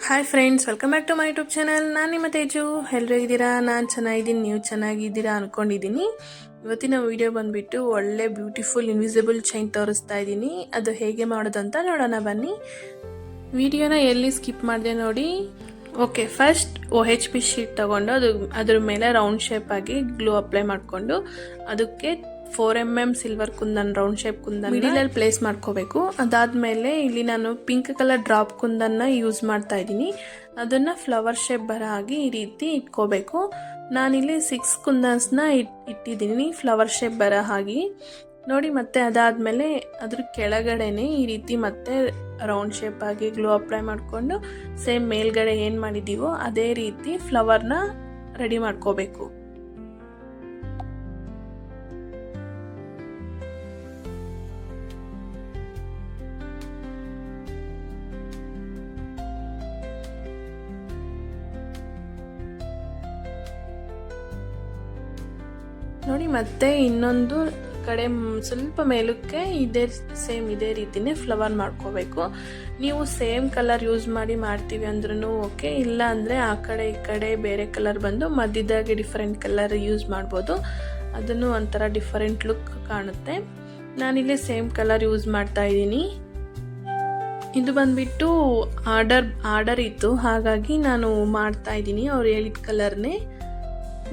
Hi friends, welcome back to my YouTube channel. ನಾನು ನಿಮ್ಮ ತೇಜು. ಎಲ್ಲರೂ ಇದ್ದೀರಾ? ನಾನು ಚೆನ್ನಾಗಿದ್ದೀನಿ, ನೀವು ಚೆನ್ನಾಗಿದ್ದೀರಾ ಅಂದ್ಕೊಂಡಿದ್ದೀನಿ. ಇವತ್ತಿನ ವಿಡಿಯೋ ಬಂದುಬಿಟ್ಟು ಒಳ್ಳೆ ಬ್ಯೂಟಿಫುಲ್ ಇನ್ವಿಸಿಬಲ್ ಚೈನ್ ತೋರಿಸ್ತಾ ಇದ್ದೀನಿ. ಅದು ಹೇಗೆ ಮಾಡೋದಂತ ನೋಡೋಣ ಬನ್ನಿ. ವಿಡಿಯೋನ ಎಲ್ಲಿ ಸ್ಕಿಪ್ ಮಾಡಿದೆ ನೋಡಿ. ಓಕೆ, ಫಸ್ಟ್ OHP ಶೀಟ್ ತೊಗೊಂಡು ಅದ್ರ ಮೇಲೆ ರೌಂಡ್ ಶೇಪ್ ಆಗಿ ಗ್ಲೂ ಅಪ್ಲೈ ಮಾಡಿಕೊಂಡು ಅದಕ್ಕೆ 4mm silver kundan round shape kundan ಮಿಡಿಲಲ್ಲಿ ಪ್ಲೇಸ್ ಮಾಡ್ಕೋಬೇಕು. ಅದಾದಮೇಲೆ ಇಲ್ಲಿ ನಾನು ಪಿಂಕ್ ಕಲರ್ ಡ್ರಾಪ್ ಕುಂದನ್ನ ಯೂಸ್ ಮಾಡ್ತಾ ಇದ್ದೀನಿ. ಅದನ್ನು ಫ್ಲವರ್ ಶೇಪ್ ಬರೋ ಹಾಗೆ ಈ ರೀತಿ ಇಟ್ಕೋಬೇಕು. ನಾನಿಲ್ಲಿ 6 ಕುಂದನ್ಸ್ನ ಇಟ್ಟಿದ್ದೀನಿ ಫ್ಲವರ್ ಶೇಪ್ ಬರೋ ಹಾಗೆ ನೋಡಿ. ಮತ್ತೆ ಅದಾದಮೇಲೆ ಅದ್ರ ಕೆಳಗಡೆನೆ ಈ ರೀತಿ ಮತ್ತೆ ರೌಂಡ್ ಶೇಪ್ ಆಗಿ ಗ್ಲೂ ಅಪ್ಲೈ ಮಾಡಿಕೊಂಡು ಸೇಮ್ ಮೇಲ್ಗಡೆ ಏನು ಮಾಡಿದ್ದೀವೋ ಅದೇ ರೀತಿ ಫ್ಲವರ್ನ ರೆಡಿ ಮಾಡ್ಕೋಬೇಕು. ನೋಡಿ, ಮತ್ತೆ ಇನ್ನೊಂದು ಕಡೆ ಸ್ವಲ್ಪ ಮೇಲಕ್ಕೆ ಇದೇ ರೀತಿನೇ ಫ್ಲವರ್ ಮಾಡ್ಕೋಬೇಕು. ನೀವು ಸೇಮ್ ಕಲರ್ ಯೂಸ್ ಮಾಡ್ತೀವಿ ಅಂದ್ರೂ ಓಕೆ, ಇಲ್ಲ ಅಂದರೆ ಆ ಕಡೆ ಈ ಕಡೆ ಬೇರೆ ಕಲರ್ ಬಂದು ಮಧ್ಯದಾಗೆ ಡಿಫ್ರೆಂಟ್ ಕಲರ್ ಯೂಸ್ ಮಾಡ್ಬೋದು. ಅದನ್ನು ಒಂಥರ ಡಿಫರೆಂಟ್ ಲುಕ್ ಕಾಣುತ್ತೆ. ನಾನಿಲ್ಲಿ ಸೇಮ್ ಕಲರ್ ಯೂಸ್ ಮಾಡ್ತಾ ಇದ್ದೀನಿ. ಇದು ಬಂದ್ಬಿಟ್ಟು ಆರ್ಡರ್ ಇತ್ತು, ಹಾಗಾಗಿ ನಾನು ಮಾಡ್ತಾ ಇದ್ದೀನಿ ಅವ್ರು ಹೇಳಿದ ಕಲರ್ನೇ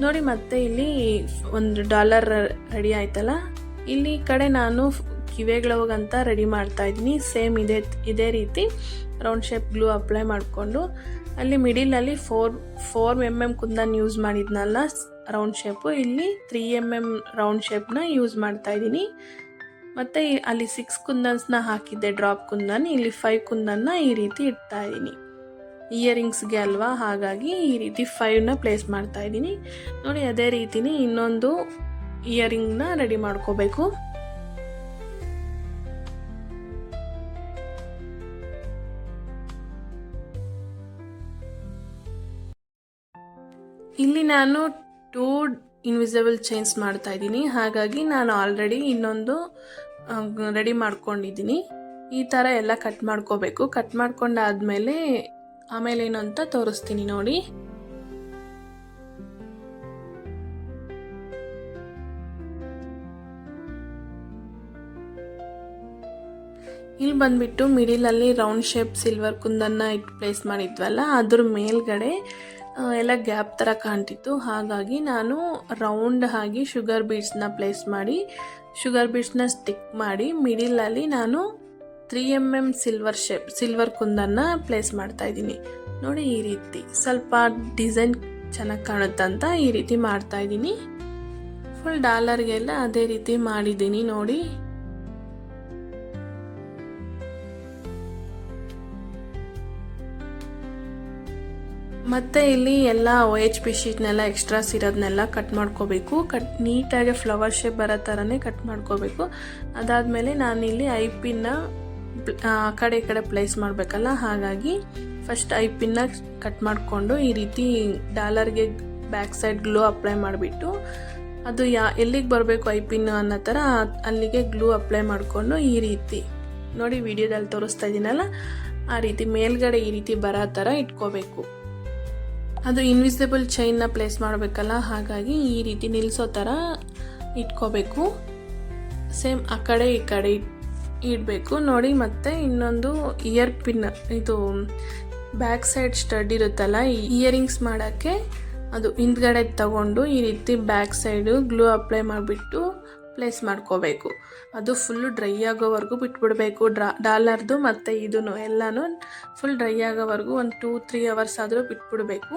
ನೋಡಿ. ಮತ್ತೆ ಇಲ್ಲಿ $1 ರೆಡಿ ಆಯ್ತಲ್ಲ. ಇಲ್ಲಿ ಕಡೆ ನಾನು ಕಿವೆಗಳವಗಂತ ರೆಡಿ ಮಾಡ್ತಾ ಇದ್ದೀನಿ. ಸೇಮ್ ಇದೇ ರೀತಿ ರೌಂಡ್ ಶೇಪ್ ಗ್ಲೂ ಅಪ್ಲೈ ಮಾಡಿಕೊಂಡು ಅಲ್ಲಿ ಮಿಡಿಲಲ್ಲಿ 4mm ಕುಂದನ್ ಯೂಸ್ ಮಾಡಿದ್ನಲ್ಲ ರೌಂಡ್ ಶೇಪು, ಇಲ್ಲಿ 3mm ರೌಂಡ್ ಶೇಪ್ನ ಯೂಸ್ ಮಾಡ್ತಾ ಇದ್ದೀನಿ. ಮತ್ತು ಅಲ್ಲಿ 6 ಕುಂದನ್ಸ್ನ ಹಾಕಿದ್ದೆ ಡ್ರಾಪ್ ಕುಂದನ್, ಇಲ್ಲಿ 5 ಕುಂದನ್ನ ಈ ರೀತಿ ಇಡ್ತಾ ಇದ್ದೀನಿ ಇಯರಿಂಗ್ಸ್ಗೆ ಅಲ್ವಾ, ಹಾಗಾಗಿ ಈ ರೀತಿ 5ನ ಪ್ಲೇಸ್ ಮಾಡ್ತಾ ಇದ್ದೀನಿ ನೋಡಿ. ಅದೇ ರೀತಿನೇ ಇನ್ನೊಂದು ಇಯರಿಂಗ್ನ ರೆಡಿ ಮಾಡ್ಕೋಬೇಕು. ಇಲ್ಲಿ ನಾನು 2 ಇನ್ವಿಸಿಬಲ್ ಚೈನ್ಸ್ ಮಾಡ್ತಾ ಇದ್ದೀನಿ, ಹಾಗಾಗಿ ನಾನು ಆಲ್ರೆಡಿ ಇನ್ನೊಂದು ರೆಡಿ ಮಾಡ್ಕೊಂಡಿದ್ದೀನಿ. ಈ ಥರ ಎಲ್ಲ ಕಟ್ ಮಾಡ್ಕೋಬೇಕು. ಕಟ್ ಮಾಡ್ಕೊಂಡಾದ್ಮೇಲೆ ಆಮೇಲೆ ಏನು ಅಂತ ತೋರಿಸ್ತೀನಿ ನೋಡಿ. ಇಲ್ಲಿ ಬಂದ್ಬಿಟ್ಟು ಮಿಡಿಲಲ್ಲಿ ರೌಂಡ್ ಶೇಪ್ ಸಿಲ್ವರ್ ಕುಂದನ್ನ ಪ್ಲೇಸ್ ಮಾಡಿದ್ವಲ್ಲ, ಅದ್ರ ಮೇಲ್ಗಡೆ ಎಲ್ಲ ಗ್ಯಾಪ್ ಥರ ಕಾಣ್ತಿತ್ತು. ಹಾಗಾಗಿ ನಾನು ರೌಂಡ್ ಆಗಿ ಶುಗರ್ ಬೀಡ್ಸ್ನ ಪ್ಲೇಸ್ ಮಾಡಿ ಶುಗರ್ ಬೀಡ್ಸ್ನ ಸ್ಟಿಕ್ ಮಾಡಿ ಮಿಡಿಲಲ್ಲಿ ನಾನು 3mm ಸಿಲ್ವರ್ ಕುಂದನ್ನ ಪ್ಲೇಸ್ ಮಾಡ್ತಾ ಇದ್ದೀನಿ ನೋಡಿ. ಈ ರೀತಿ ಸ್ವಲ್ಪ ಡಿಸೈನ್ ಚೆನ್ನಾಗಿ ಕಾಣುತ್ತಂತ ಈ ರೀತಿ ಮಾಡ್ತಾ ಇದ್ದೀನಿ. ಫುಲ್ ಡಾಲರ್ಗೆಲ್ಲ ಅದೇ ರೀತಿ ಮಾಡಿದ್ದೀನಿ ನೋಡಿ. ಮತ್ತೆ ಇಲ್ಲಿ ಎಲ್ಲ OHP ಶೀಟ್ನೆಲ್ಲ ಎಕ್ಸ್ಟ್ರಾಸ್ ಇರೋದನ್ನೆಲ್ಲ ಕಟ್ ಮಾಡ್ಕೋಬೇಕು. ನೀಟಾಗಿ ಫ್ಲವರ್ ಶೇಪ್ ಬರೋ ಥರನೇ ಕಟ್ ಮಾಡ್ಕೋಬೇಕು. ಅದಾದಮೇಲೆ ನಾನಿಲ್ಲಿ ಐಪಿನ್ನ ಆ ಕಡೆ ಈ ಕಡೆ ಪ್ಲೇಸ್ ಮಾಡಬೇಕಲ್ಲ, ಹಾಗಾಗಿ ಫಸ್ಟ್ ಐಪಿನ್ನ ಕಟ್ ಮಾಡಿಕೊಂಡು ಈ ರೀತಿ ಡಾಲರ್ಗೆ ಬ್ಯಾಕ್ ಸೈಡ್ ಗ್ಲೂ ಅಪ್ಲೈ ಮಾಡಿಬಿಟ್ಟು ಅದು ಎಲ್ಲಿಗೆ ಬರಬೇಕು ಐಪಿನ್ ಅನ್ನೋ ಥರ ಅಲ್ಲಿಗೆ ಗ್ಲೂ ಅಪ್ಲೈ ಮಾಡಿಕೊಂಡು ಈ ರೀತಿ ನೋಡಿ ವಿಡಿಯೋದಲ್ಲಿ ತೋರಿಸ್ತಾ ಇದ್ದೀನಲ್ಲ, ಆ ರೀತಿ ಮೇಲ್ಗಡೆ ಈ ರೀತಿ ಬರೋ ಥರ ಇಟ್ಕೋಬೇಕು. ಅದು ಇನ್ವಿಸಿಬಲ್ ಚೈನ್ನ ಪ್ಲೇಸ್ ಮಾಡಬೇಕಲ್ಲ, ಹಾಗಾಗಿ ಈ ರೀತಿ ನಿಲ್ಲಿಸೋ ಥರ ಇಟ್ಕೋಬೇಕು. ಸೇಮ್ ಆ ಕಡೆ ಈ ಕಡೆ ಇಡಬೇಕು ನೋಡಿ. ಮತ್ತು ಇನ್ನೊಂದು ಇಯರ್ ಪಿನ್, ಇದು ಬ್ಯಾಕ್ ಸೈಡ್ ಸ್ಟಡ್ ಇರುತ್ತಲ್ಲ, ಇಯರಿಂಗ್ಸ್ ಮಾಡೋಕ್ಕೆ ಅದು ಹಿಂದ್ಗಡೆ ತಗೊಂಡು ಈ ರೀತಿ ಬ್ಯಾಕ್ ಸೈಡು ಗ್ಲೂ ಅಪ್ಲೈ ಮಾಡಿಬಿಟ್ಟು ಪ್ಲೇಸ್ ಮಾಡ್ಕೋಬೇಕು. ಅದು ಫುಲ್ಲು ಡ್ರೈ ಆಗೋವರೆಗೂ ಬಿಟ್ಬಿಡಬೇಕು. ಡಾಲರ್ದು ಮತ್ತು ಇದನ್ನು ಎಲ್ಲನೂ ಫುಲ್ ಡ್ರೈ ಆಗೋವರೆಗೂ ಒಂದು 2-3 ಅವರ್ಸ್ ಆದರೂ ಬಿಟ್ಬಿಡಬೇಕು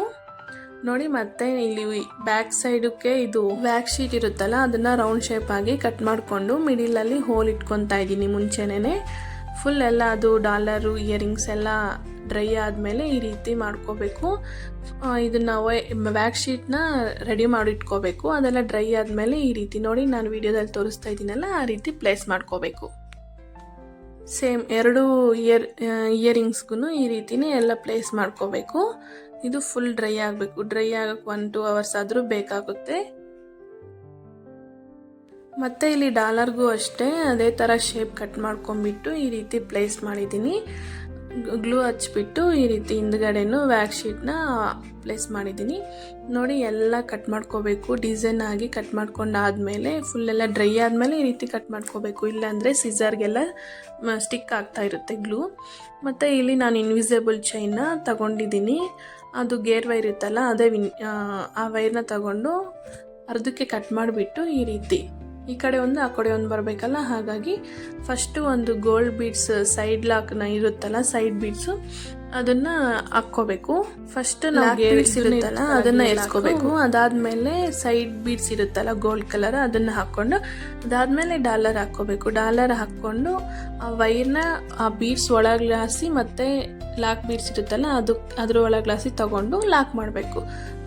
ನೋಡಿ. ಮತ್ತೆ ಇಲ್ಲಿ ಬ್ಯಾಕ್ ಸೈಡಕ್ಕೆ ಇದು ಬ್ಯಾಕ್ ಶೀಟ್ ಇರುತ್ತಲ್ಲ, ಅದನ್ನು ರೌಂಡ್ ಶೇಪ್ ಆಗಿ ಕಟ್ ಮಾಡಿಕೊಂಡು ಮಿಡಿಲಲ್ಲಿ ಹೋಲ್ ಇಟ್ಕೊತಾ ಇದ್ದೀನಿ ಮುಂಚೆನೇ. ಫುಲ್ ಎಲ್ಲ ಅದು ಡಾಲರು ಇಯರಿಂಗ್ಸ್ ಎಲ್ಲ ಡ್ರೈ ಆದಮೇಲೆ ಈ ರೀತಿ ಮಾಡ್ಕೋಬೇಕು. ಇದನ್ನು ಬ್ಯಾಕ್ ಶೀಟ್ನ ರೆಡಿ ಮಾಡಿಟ್ಕೋಬೇಕು. ಅದೆಲ್ಲ ಡ್ರೈ ಆದಮೇಲೆ ಈ ರೀತಿ ನೋಡಿ, ನಾನು ವಿಡಿಯೋದಲ್ಲಿ ತೋರಿಸ್ತಾ ಇದ್ದೀನಲ್ಲ ಆ ರೀತಿ ಪ್ಲೇಸ್ ಮಾಡ್ಕೋಬೇಕು. ಸೇಮ್ 2 ಇಯರಿಂಗ್ಸ್ಗೂ ಈ ರೀತಿನೇ ಎಲ್ಲ ಪ್ಲೇಸ್ ಮಾಡ್ಕೋಬೇಕು. ಇದು ಫುಲ್ ಡ್ರೈ ಆಗಬೇಕು. ಡ್ರೈ ಆಗೋಕ್ಕೆ 1-2 ಅವರ್ಸ್ ಆದರೂ ಬೇಕಾಗುತ್ತೆ. ಮತ್ತು ಇಲ್ಲಿ ಡಾಲರ್ಗೂ ಅಷ್ಟೇ ಅದೇ ಥರ ಶೇಪ್ ಕಟ್ ಮಾಡ್ಕೊಂಬಿಟ್ಟು ಈ ರೀತಿ ಪ್ಲೇಸ್ ಮಾಡಿದ್ದೀನಿ. ಗ್ಲೂ ಹಚ್ಬಿಟ್ಟು ಈ ರೀತಿ ಹಿಂದ್ಗಡೆನೂ ವ್ಯಾಕ್ಸ್ ಶೀಟ್ನ ಪ್ಲೇಸ್ ಮಾಡಿದ್ದೀನಿ. ನೋಡಿ ಎಲ್ಲ ಕಟ್ ಮಾಡ್ಕೋಬೇಕು, ಡಿಸೈನ್ ಆಗಿ ಕಟ್ ಮಾಡ್ಕೊಂಡಾದ್ಮೇಲೆ ಫುಲ್ಲೆಲ್ಲ ಡ್ರೈ ಆದಮೇಲೆ ಈ ರೀತಿ ಕಟ್ ಮಾಡ್ಕೋಬೇಕು, ಇಲ್ಲಾಂದರೆ ಸಿಸರ್ಗೆಲ್ಲ ಸ್ಟಿಕ್ ಆಗ್ತಾ ಇರುತ್ತೆ ಗ್ಲೂ. ಮತ್ತು ಇಲ್ಲಿ ನಾನು ಇನ್ವಿಸಿಬಲ್ ಚೈನ್ನ ತಗೊಂಡಿದ್ದೀನಿ, ಅದು ಗೇರ್ ವೈರ್ ಇರುತ್ತಲ್ಲ ಅದೇ ಆ ವೈರ್ನ ತಗೊಂಡು ಅರ್ಧಕ್ಕೆ ಕಟ್ ಮಾಡಿಬಿಟ್ಟು ಈ ರೀತಿ ಈ ಕಡೆ ಒಂದು ಆ ಕಡೆ ಒಂದು ಬರಬೇಕಲ್ಲ, ಹಾಗಾಗಿ ಫಸ್ಟು ಒಂದು ಗೋಲ್ಡ್ ಬೀಡ್ಸ್ ಸೈಡ್ ಲಾಕ್ನ ಇರುತ್ತಲ್ಲ, ಸೈಡ್ ಬೀಡ್ಸು ಅದನ್ನು ಹಾಕ್ಕೋಬೇಕು. ಫಸ್ಟ್ ನಾವು ಬೀಡ್ಸ್ ಇರುತ್ತಲ್ಲ ಅದನ್ನು ಎರ್ಸ್ಕೋಬೇಕು. ಅದಾದಮೇಲೆ ಸೈಡ್ ಬೀಡ್ಸ್ ಇರುತ್ತಲ್ಲ ಗೋಲ್ಡ್ ಕಲರ್ ಅದನ್ನು ಹಾಕ್ಕೊಂಡು ಅದಾದಮೇಲೆ ಡಾಲರ್ ಹಾಕ್ಕೋಬೇಕು. ಡಾಲರ್ ಹಾಕ್ಕೊಂಡು ಆ ವೈರ್ನ ಆ ಬೀಡ್ಸ್ ಒಳಗ್ಲಾಸಿ ಮತ್ತು ಲಾಕ್ ಬೀಡ್ಸ್ ಇರುತ್ತಲ್ಲ ಅದ್ರ ಒಳಗ್ಲಾಸಿ ತಗೊಂಡು ಲಾಕ್ ಮಾಡಬೇಕು.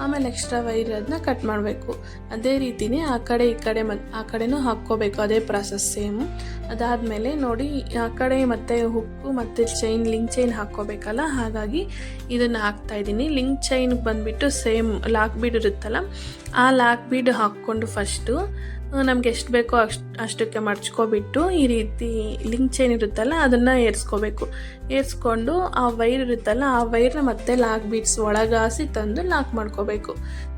ಆಮೇಲೆ ಎಕ್ಸ್ಟ್ರಾ ವೈರ್ ಅದನ್ನ ಕಟ್ ಮಾಡಬೇಕು. ಅದೇ ರೀತಿನೇ ಆ ಕಡೆ ಈ ಕಡೆ ಆ ಕಡೆನೂ ಹಾಕ್ಕೋಬೇಕು, ಅದೇ ಪ್ರಾಸೆಸ್ ಸೇಮು. ಅದಾದಮೇಲೆ ನೋಡಿ ಆ ಕಡೆ ಮತ್ತು ಹುಕ್ಕು ಮತ್ತು ಚೈನ್ ಲಿಂಕ್ ಚೈನ್ ಹಾಕ್ಕೋಬೇಕಲ್ಲ, ಹಾಗಾಗಿ ಇದನ್ನು ಹಾಕ್ತಾಯಿದ್ದೀನಿ. ಲಿಂಕ್ ಚೈನ್ಗೆ ಬಂದುಬಿಟ್ಟು ಸೇಮ್ ಲಾಕ್ ಬೀಡ್ ಇರುತ್ತಲ್ಲ ಆ ಲಾಕ್ ಬೀಡ್ ಹಾಕ್ಕೊಂಡು ಫಸ್ಟು ನಮ್ಗೆ ಎಷ್ಟು ಬೇಕೋ ಅಷ್ಟಕ್ಕೆ ಮಡ್ಚ್ಕೊಬಿಟ್ಟು ಈ ರೀತಿ ಲಿಂಕ್ ಚೈನ್ ಇರುತ್ತಲ್ಲ ಅದನ್ನು ಏರ್ಸ್ಕೊಂಡು ಆ ವೈರ್ ಇರುತ್ತಲ್ಲ ಆ ವೈರ್ನ ಮತ್ತೆ ಲಾಕ್ ಬೀಡ್ಸ್ ಒಳಗಾಸಿ ತಂದು ಲಾಕ್ ಮಾಡ್ಕೋಬೇಕು.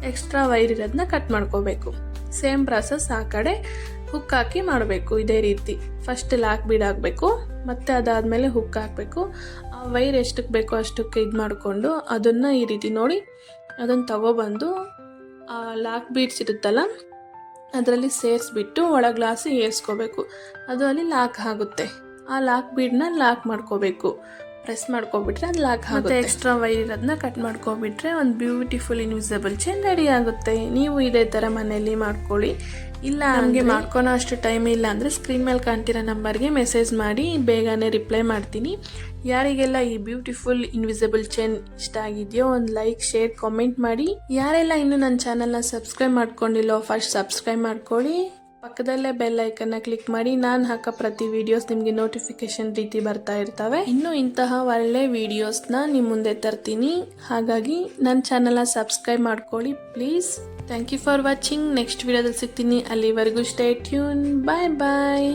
ಎಕ್ಸ್ಟ್ರಾ ವೈರ್ ಇರೋದನ್ನ ಕಟ್ ಮಾಡ್ಕೋಬೇಕು. ಸೇಮ್ ಪ್ರಾಸೆಸ್ ಆ ಕಡೆ ಹುಕ್ ಹಾಕಿ ಮಾಡಬೇಕು. ಇದೇ ರೀತಿ ಫಸ್ಟ್ ಲಾಕ್ ಬೀಡ್ ಹಾಕಬೇಕು, ಮತ್ತು ಅದಾದಮೇಲೆ ಹುಕ್ ಹಾಕಬೇಕು. ಆ ವೈರ್ ಎಷ್ಟಕ್ಕೆ ಬೇಕೋ ಅಷ್ಟಕ್ಕೆ ಇದು ಮಾಡಿಕೊಂಡು ಅದನ್ನು ಈ ರೀತಿ ನೋಡಿ ಅದನ್ನು ತಗೊಬಂದು ಆ ಲಾಕ್ ಬೀಡ್ಸ್ ಇರುತ್ತಲ್ಲ ಅದರಲ್ಲಿ ಸೇರಿಸ್ಬಿಟ್ಟು ಒಳಗ್ಲಾಸಿ ಏರ್ಸ್ಕೋಬೇಕು. ಅದು ಅಲ್ಲಿ ಲಾಕ್ ಆಗುತ್ತೆ. ಆ ಲಾಕ್ ಬೀಡ್ನ ಲಾಕ್ ಮಾಡ್ಕೋಬೇಕು. ಪ್ರೆಸ್ ಮಾಡ್ಕೊಬಿಟ್ರೆ ಅದು ಲಾಕ್ ಆಗುತ್ತೆ. ಎಕ್ಸ್ಟ್ರಾ ವೈರ್ ಇರೋದನ್ನ ಕಟ್ ಮಾಡ್ಕೊಬಿಟ್ರೆ ಒಂದು ಬ್ಯೂಟಿಫುಲ್ ಇನ್ವಿಸಿಬಲ್ ಚೈನ್ ರೆಡಿ ಆಗುತ್ತೆ. ನೀವು ಇದೇ ಥರ ಮನೆಯಲ್ಲಿ ಮಾಡ್ಕೊಳ್ಳಿ. ಇಲ್ಲ ನಮಗೆ ಮಾಡ್ಕೊಳೋ ಅಷ್ಟು ಟೈಮ್ ಇಲ್ಲ ಅಂದರೆ ಸ್ಕ್ರೀನ್ ಮೇಲೆ ಕಾಣ್ತಿರೋ ನಂಬರ್ಗೆ ಮೆಸೇಜ್ ಮಾಡಿ, ಬೇಗನೆ ರಿಪ್ಲೈ ಮಾಡ್ತೀನಿ. ಯಾರಿಗೆಲ್ಲ ಈ ಬ್ಯೂಟಿಫುಲ್ ಇನ್ವಿಸಿಬಲ್ ಚೈನ್ ಇಷ್ಟ ಆಗಿದೆಯೋ ಒಂದು ಲೈಕ್, ಶೇರ್, ಕಾಮೆಂಟ್ ಮಾಡಿ. ಯಾರೆಲ್ಲ ಇನ್ನೂ ನನ್ನ ಚಾನಲ್ನ ಸಬ್ಸ್ಕ್ರೈಬ್ ಮಾಡ್ಕೊಂಡಿಲ್ಲೋ ಫಸ್ಟ್ ಸಬ್ಸ್ಕ್ರೈಬ್ ಮಾಡ್ಕೊಳ್ಳಿ. ಪಕ್ಕದಲ್ಲೇ ಬೆಲ್ ಐಕನ್ನ ಕ್ಲಿಕ್ ಮಾಡಿ. ನಾನು ಹಾಕೋ ಪ್ರತಿ ವಿಡಿಯೋಸ್ ನಿಮಗೆ ನೋಟಿಫಿಕೇಶನ್ ರೀತಿ ಬರ್ತಾ ಇರ್ತವೆ. ಇನ್ನೂ ಇಂತಹ ಒಳ್ಳೆ ವಿಡಿಯೋಸ್ನ ನಿಮ್ಮ ಮುಂದೆ ತರ್ತೀನಿ. ಹಾಗಾಗಿ ನನ್ನ ಚಾನಲ್ನ ಸಬ್ಸ್ಕ್ರೈಬ್ ಮಾಡ್ಕೊಳ್ಳಿ please. Thank you for watching. Next ವಿಡಿಯೋದಲ್ಲಿ ಸಿಗ್ತೀನಿ. ಅಲ್ಲಿವರೆಗೂ ಸ್ಟೇ ಟ್ಯೂನ್. ಬಾಯ್ ಬಾಯ್.